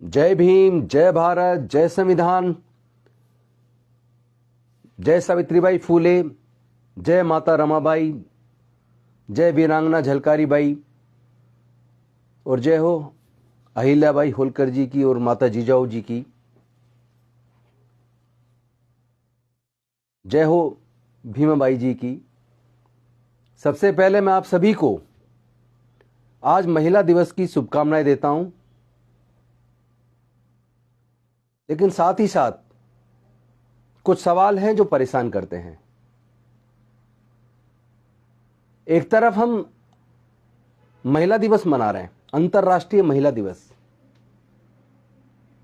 जय भीम, जय भारत, जय संविधान, जय सावित्रीबाई फूले, जय माता रमाबाई, जय वीरांगना झलकारी बाई और जय हो अहिल्याबाई होलकर जी की और माता जिजाऊ जी की। जय हो भीमाबाई जी की। सबसे पहले मैं आप सभी को आज महिला दिवस की शुभकामनाएं देता हूं, लेकिन साथ ही साथ कुछ सवाल हैं जो परेशान करते हैं। एक तरफ हम महिला दिवस मना रहे हैं, अंतर्राष्ट्रीय महिला दिवस।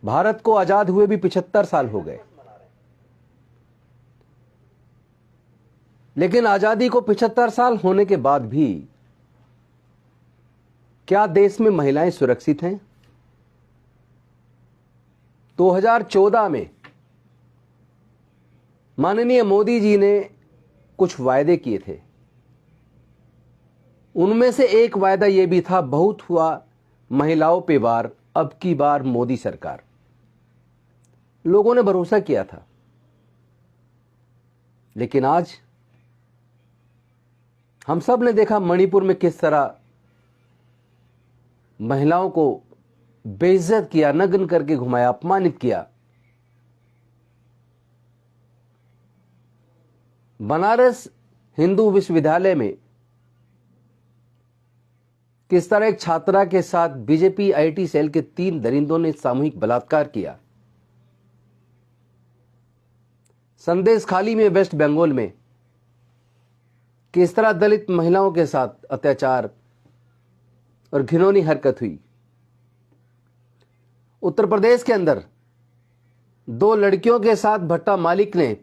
भारत को आजाद हुए भी 75 साल हो गए, लेकिन आजादी को 75 साल होने के बाद भी क्या देश में महिलाएं सुरक्षित हैं? 2014 में माननीय मोदी जी ने कुछ वायदे किए थे। उनमें से एक वायदा यह भी था, बहुत हुआ महिलाओं पे वार, अब की बार मोदी सरकार। लोगों ने भरोसा किया था, लेकिन आज हम सब ने देखा मणिपुर में किस तरह महिलाओं को बेइज्जत किया, नग्न करके घुमाया, अपमानित किया। बनारस हिंदू विश्वविद्यालय में किस तरह एक छात्रा के साथ बीजेपी आईटी सेल के 3 दरिंदों ने सामूहिक बलात्कार किया। संदेशखाली में वेस्ट बंगाल में किस तरह दलित महिलाओं के साथ अत्याचार और घिनौनी हरकत हुई। उत्तर प्रदेश के अंदर 2 लड़कियों के साथ भट्टा मालिक ने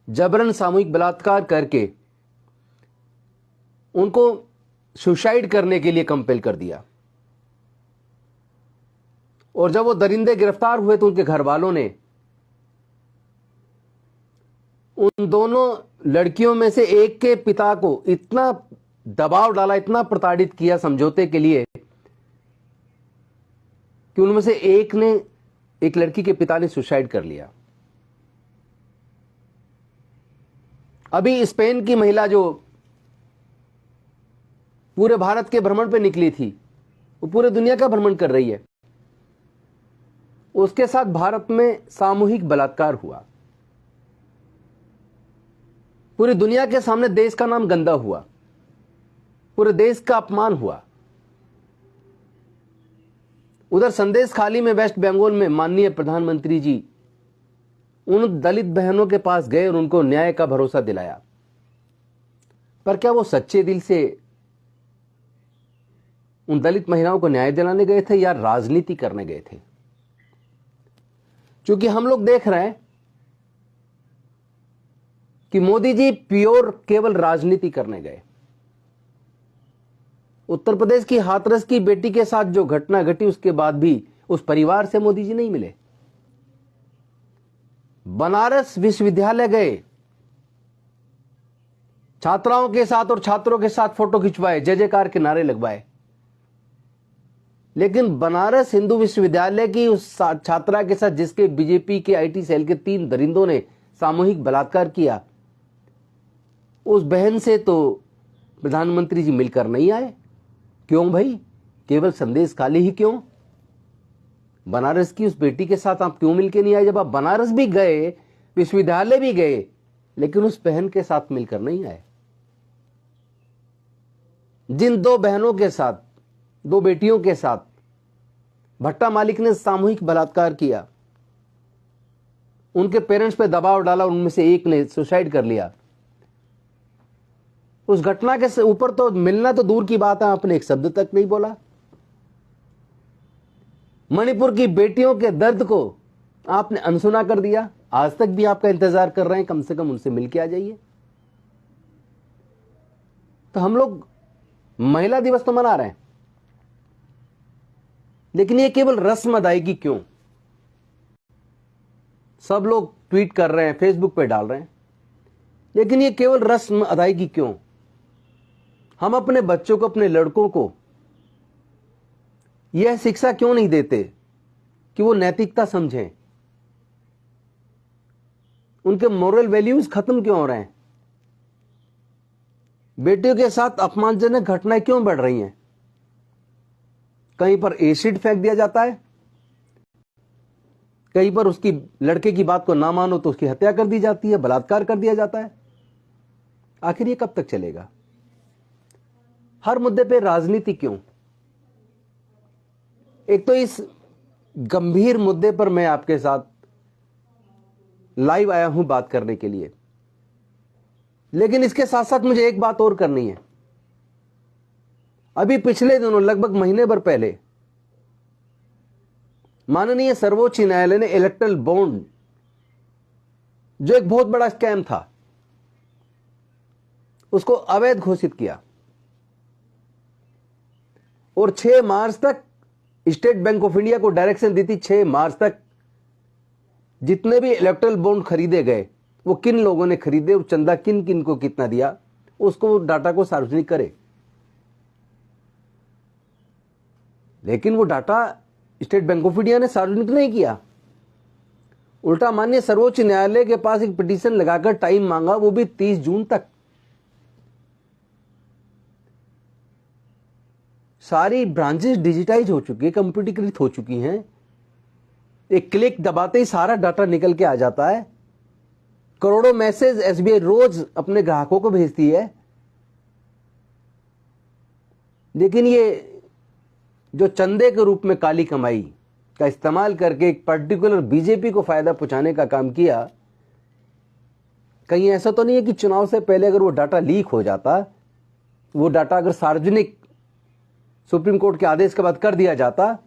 जबरन सामूहिक बलात्कार करके उनको सुसाइड करने के लिए कंपेल कर दिया। और जब वो दरिंदे गिरफ्तार हुए तो उनके घर वालों ने उन दोनों लड़कियों में से एक के पिता को इतना दबाव डाला, इतना प्रताड़ित किया समझौते के लिए कि उनमें से एक लड़की के पिता ने सुसाइड कर लिया। अभी स्पेन की महिला जो पूरे भारत के भ्रमण पे निकली थी, वो पूरे दुनिया का भ्रमण कर रही है, उसके साथ भारत में सामूहिक बलात्कार हुआ। पूरी दुनिया के सामने देश का नाम गंदा हुआ, पूरे देश का अपमान हुआ। उधर संदेशखाली में वेस्ट बंगाल में माननीय प्रधानमंत्री जी उन दलित बहनों के पास गए और उनको न्याय का भरोसा दिलाया। पर क्या वो सच्चे दिल से उन दलित महिलाओं को न्याय दिलाने गए थे या राजनीति करने गए थे? क्योंकि हम लोग देख रहे हैं कि मोदी जी प्योर केवल राजनीति करने गए। उत्तर प्रदेश की हाथरस की बेटी के साथ जो घटना घटी, उसके बाद भी उस परिवार से मोदी जी नहीं मिले। बनारस विश्वविद्यालय गए, छात्राओं के साथ और छात्रों के साथ फोटो खिंचवाए, जय जयकार के नारे लगवाए, लेकिन बनारस हिंदू विश्वविद्यालय की उस छात्रा के साथ जिसके बीजेपी के आईटी सेल के 3 दरिंदों ने सामूहिक बलात्कार किया, उस बहन से तो प्रधानमंत्री जी मिलकर नहीं आए। क्यों भाई? केवल संदेशखाली ही क्यों? बनारस की उस बेटी के साथ आप क्यों मिलकर नहीं आए? जब आप बनारस भी गए, विश्वविद्यालय भी गए, लेकिन उस बहन के साथ मिलकर नहीं आए। जिन 2 बहनों के साथ, 2 बेटियों के साथ भट्टा मालिक ने सामूहिक बलात्कार किया, उनके पेरेंट्स पे दबाव डाला, उनमें से एक ने सुसाइड कर लिया। उस घटना के ऊपर तो मिलना तो दूर की बात है, आपने एक शब्द तक नहीं बोला। मणिपुर की बेटियों के दर्द को आपने अनसुना कर दिया। आज तक भी आपका इंतजार कर रहे हैं, कम से कम उनसे मिलके आ जाइए। तो हम लोग महिला दिवस तो मना रहे हैं, लेकिन ये केवल रस्म अदायगी क्यों? सब लोग ट्वीट कर रहे हैं, फेसबुक पे डाल रहे हैं, लेकिन ये केवल रस्म अदायगी क्यों? हम अपने बच्चों को, अपने लड़कों को यह शिक्षा क्यों नहीं देते कि वो नैतिकता समझें। उनके मोरल वैल्यूज खत्म क्यों हो रहे हैं? बेटियों के साथ अपमानजनक घटनाएं क्यों बढ़ रही हैं? कहीं पर एसिड फेंक दिया जाता है, कहीं पर उसकी लड़के की बात को ना मानो तो उसकी हत्या कर दी जाती है, बलात्कार कर दिया जाता है। आखिर ये कब तक चलेगा? हर मुद्दे पे राजनीति क्यों? एक तो इस गंभीर मुद्दे पर मैं आपके साथ लाइव आया हूं बात करने के लिए, लेकिन इसके साथ साथ मुझे एक बात और करनी है। अभी पिछले दिनों लगभग महीने भर पहले माननीय सर्वोच्च न्यायालय ने इलेक्टरल बॉन्ड, जो एक बहुत बड़ा स्कैम था, उसको अवैध घोषित किया और 6 मार्च तक स्टेट बैंक ऑफ इंडिया को डायरेक्शन दी थी। 6 मार्च तक जितने भी इलेक्टरल बॉन्ड खरीदे गए, वो किन लोगों ने खरीदे और चंदा किन किन को कितना दिया, उसको डाटा को सार्वजनिक करे। लेकिन वो data state bank of India ने सार्वजनिक नहीं किया। उल्टा माननीय सर्वोच्च न्यायालय के पास एक पिटीशन लगाकर टाइम मांगा, वो भी 30 जून तक। सारी ब्रांचेस डिजिटाइज हो चुकी है, कंप्यूटरीकृत हो चुकी हैं। एक क्लिक दबाते ही सारा डाटा निकल के आ जाता है। करोड़ों मैसेज एसबीआई रोज अपने ग्राहकों को भेजती है। लेकिन ये जो चंदे के रूप में काली कमाई का इस्तेमाल करके एक पर्टिकुलर बीजेपी को फायदा पहुंचाने का काम किया, कहीं ऐसा तो नहीं है कि चुनाव से पहले अगर वो डाटा लीक हो जाता, वो डाटा अगर सार्वजनिक सुप्रीम कोर्ट के आदेश के बाद कर दिया जाता,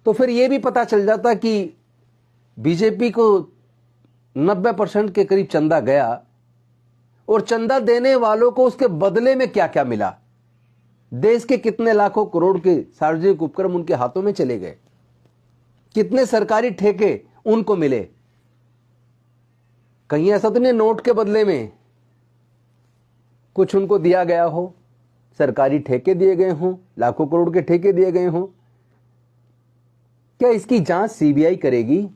तो फिर यह भी पता चल जाता कि बीजेपी को 90% के करीब चंदा गया और चंदा देने वालों को उसके बदले में क्या क्या मिला। देश के कितने लाखों करोड़ के सार्वजनिक उपक्रम उनके हाथों में चले गए, कितने सरकारी ठेके उनको मिले। कहीं ऐसा तो नहीं नोट के बदले में कुछ उनको दिया गया हो, सरकारी ठेके दिए गए हों, लाखों करोड़ के ठेके दिए गए हों। क्या इसकी जांच सीबीआई करेगी?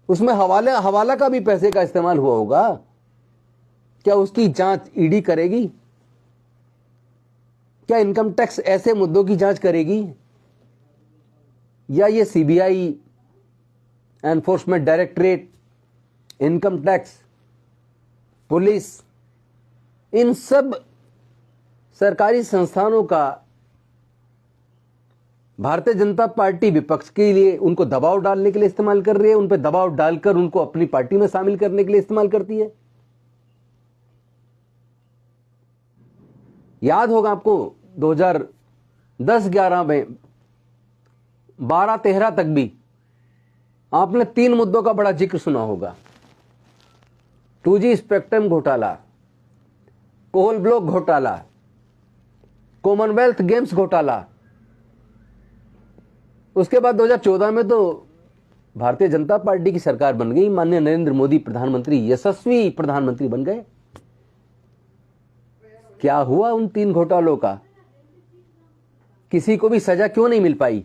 उसमें हवाला का भी पैसे का इस्तेमाल हुआ होगा, क्या उसकी जांच ईडी करेगी? क्या इनकम टैक्स ऐसे मुद्दों की जांच करेगी? या ये CBI, enforcement directorate, income tax, police, इन सब सरकारी संस्थानों का भारतीय जनता पार्टी विपक्ष के लिए उनको दबाव डालने के लिए इस्तेमाल कर रही है, उन पर दबाव डालकर उनको अपनी पार्टी में शामिल करने के लिए इस्तेमाल करती है। याद होगा आपको 2010-11 में 12-13 तक भी आपने 3 मुद्दों का बड़ा जिक्र सुना होगा। 2G स्पेक्ट्रम घोटाला, कोल ब्लॉक घोटाला, कॉमनवेल्थ गेम्स घोटाला। उसके बाद 2014 में तो भारतीय जनता पार्टी की सरकार बन गई, माननीय नरेंद्र मोदी प्रधानमंत्री, यशस्वी प्रधानमंत्री बन गए। क्या हुआ उन 3 घोटालों का? किसी को भी सजा क्यों नहीं मिल पाई?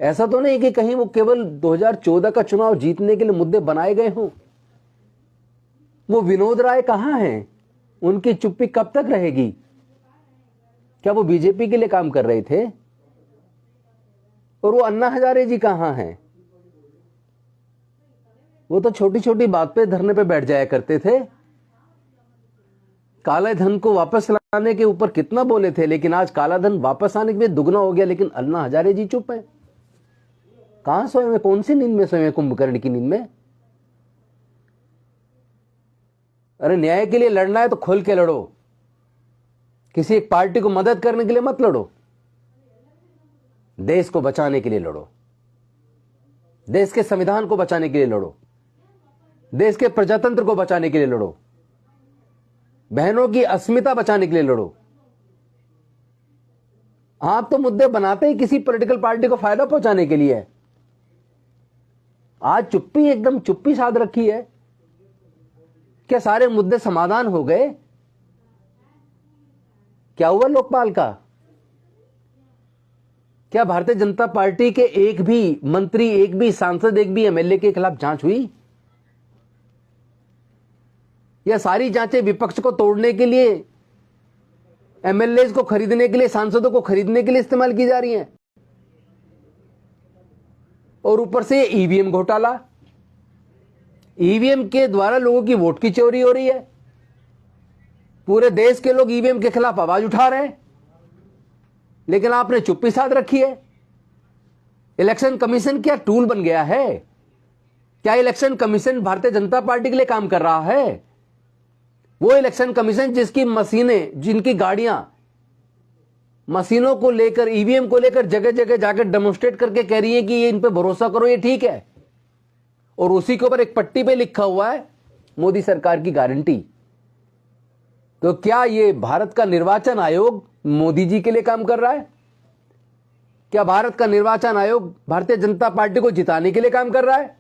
ऐसा तो नहीं कि कहीं वो केवल 2014 का चुनाव जीतने के लिए मुद्दे बनाए गए हों। वो विनोद राय कहां हैं? उनकी चुप्पी कब तक रहेगी? क्या वो बीजेपी के लिए काम कर रहे थे? और वो अन्ना हजारे जी कहां हैं? वो तो छोटी छोटी बात पे धरने पे बैठ जाया करते थे। काले धन को वापस लाने के ऊपर कितना बोले थे, लेकिन आज काला धन वापस आने के लिए दुगना हो गया, लेकिन अन्ना हजारे जी चुप है। कहां सोए में? कौन सी नींद में सोए में? कुंभकर्ण की नींद में? अरे न्याय के लिए लड़ना है तो खुल के लड़ो, किसी एक पार्टी को मदद करने के लिए मत लड़ो। देश को बचाने के लिए लड़ो, देश के संविधान को बचाने के लिए लड़ो, देश के प्रजातंत्र को बचाने के लिए लड़ो, बहनों की अस्मिता बचाने के लिए लड़ो। आप तो मुद्दे बनाते ही किसी पॉलिटिकल पार्टी को फायदा पहुंचाने के लिए है। आज चुप्पी, एकदम चुप्पी साध रखी है। क्या सारे मुद्दे समाधान हो गए? क्या हुआ लोकपाल का? क्या भारतीय जनता पार्टी के एक भी मंत्री, एक भी सांसद, एक भी एमएलए के खिलाफ जांच हुई? या सारी जांचें विपक्ष को तोड़ने के लिए, एमएलए को खरीदने के लिए, सांसदों को खरीदने के लिए इस्तेमाल की जा रही हैं? और ऊपर से ईवीएम घोटाला, ईवीएम के द्वारा लोगों की वोट की चोरी हो रही है। पूरे देश के लोग ईवीएम के खिलाफ आवाज उठा रहे हैं, लेकिन आपने चुप्पी साध रखी है। इलेक्शन कमीशन क्या टूल बन गया है? क्या election commission Bharatiya Janata party के लिए काम कर रहा है? वो इलेक्शन कमीशन जिसकी मशीनें, जिनकी गाड़ियां मशीनों को लेकर, ईवीएम को लेकर जगह जगह जाकर डेमोन्स्ट्रेट करके कह रही है कि ये इन पे भरोसा करो, ये ठीक है, और उसी के ऊपर एक पट्टी पे लिखा हुआ है मोदी सरकार की गारंटी। तो क्या ये भारत का निर्वाचन आयोग मोदी जी के लिए काम कर रहा है? क्या भारत का निर्वाचन आयोग भारतीय जनता पार्टी को जिताने के लिए काम कर रहा है?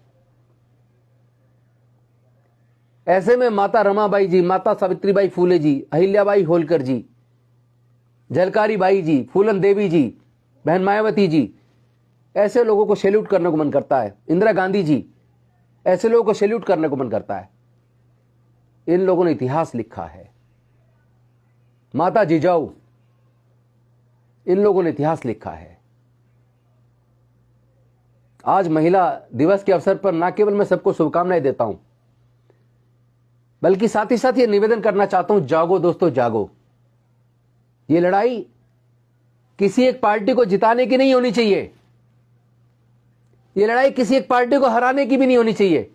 ऐसे में माता रमाबाई जी, माता सावित्रीबाई फूले जी, अहिल्याबाई होलकर जी, झलकारी बाई जी, फूलन देवी जी, बहन मायावती जी, ऐसे लोगों को सैल्यूट करने को मन करता है। इंदिरा गांधी जी, ऐसे लोगों को सैल्यूट करने को मन करता है। इन लोगों ने इतिहास लिखा है। माता जिजाऊ, इन लोगों ने इतिहास लिखा है। आज महिला दिवस के अवसर पर न केवल मैं सबको शुभकामनाएं देता हूं, बल्कि साथ ही साथ ये निवेदन करना चाहता हूं, जागो दोस्तों जागो। ये लड़ाई किसी एक पार्टी को जिताने की नहीं होनी चाहिए, ये लड़ाई किसी एक पार्टी को हराने की भी नहीं होनी चाहिए।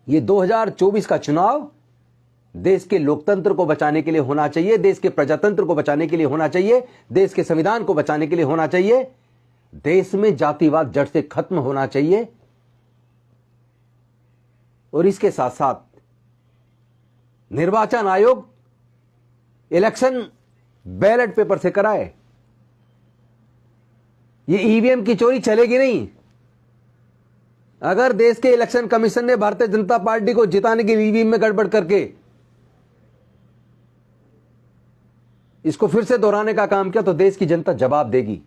ये 2024 का चुनाव देश के लोकतंत्र को बचाने के लिए होना चाहिए, देश के प्रजातंत्र को बचाने के लिए होना चाहिए, देश के संविधान को बचाने के लिए होना चाहिए, देश में जातिवाद जड़ से खत्म होना चाहिए। और इसके साथ साथ निर्वाचन आयोग इलेक्शन बैलेट पेपर से कराए। ये ईवीएम की चोरी चलेगी नहीं। अगर देश के इलेक्शन कमीशन ने भारतीय जनता पार्टी को जिताने के लिए ईवीएम में गड़बड़ करके इसको फिर से दोहराने का काम किया, तो देश की जनता जवाब देगी।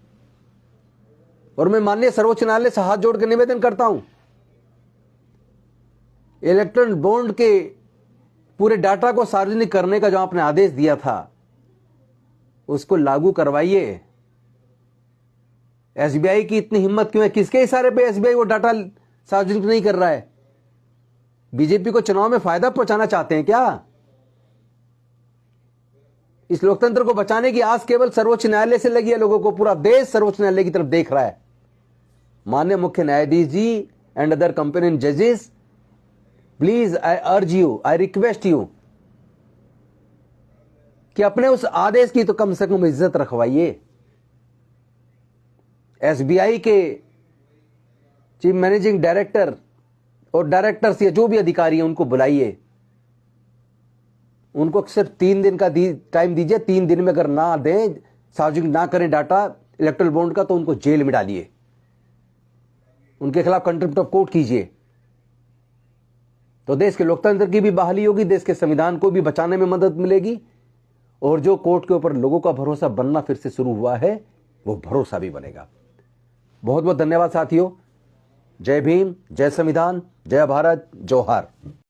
और मैं माननीय सर्वोच्च न्यायालय से हाथ जोड़ के निवेदन करता हूं, इलेक्ट्रॉनिक बॉन्ड के पूरे डाटा को सार्वजनिक करने का जो आपने आदेश दिया था, उसको लागू करवाइए। एसबीआई की इतनी हिम्मत क्यों है? किसके इशारे पे एसबीआई वो डाटा सार्वजनिक नहीं कर रहा है? बीजेपी को चुनाव में फायदा पहुंचाना चाहते हैं क्या? इस लोकतंत्र को बचाने की आस केवल सर्वोच्च न्यायालय से लगी है लोगों को। पूरा देश सर्वोच्च न्यायालय की तरफ देख रहा है। माननीय मुख्य न्यायाधीश जी एंड अदर कंपेनियन जजेस, please I urge you, I request you कि अपने उस आदेश की तो कम से कम इज्जत रखवाइए। एसबीआई के चीफ मैनेजिंग डायरेक्टर और डायरेक्टर्स या जो भी अधिकारी हैं उनको बुलाइए, उनको सिर्फ 3 दिन का टाइम दीजिए। 3 दिन में अगर ना दें, सार्वजनिक ना करें डाटा इलेक्ट्रल बॉन्ड का, तो उनको जेल में डालिए, उनके खिलाफ कंटेम्प्ट ऑफ कोर्ट कीजिए। तो देश के लोकतंत्र की भी बहाली होगी, देश के संविधान को भी बचाने में मदद मिलेगी, और जो कोर्ट के ऊपर लोगों का भरोसा बनना फिर से शुरू हुआ है, वो भरोसा भी बनेगा। बहुत बहुत धन्यवाद साथियों। जय भीम, जय संविधान, जय भारत, जोहार।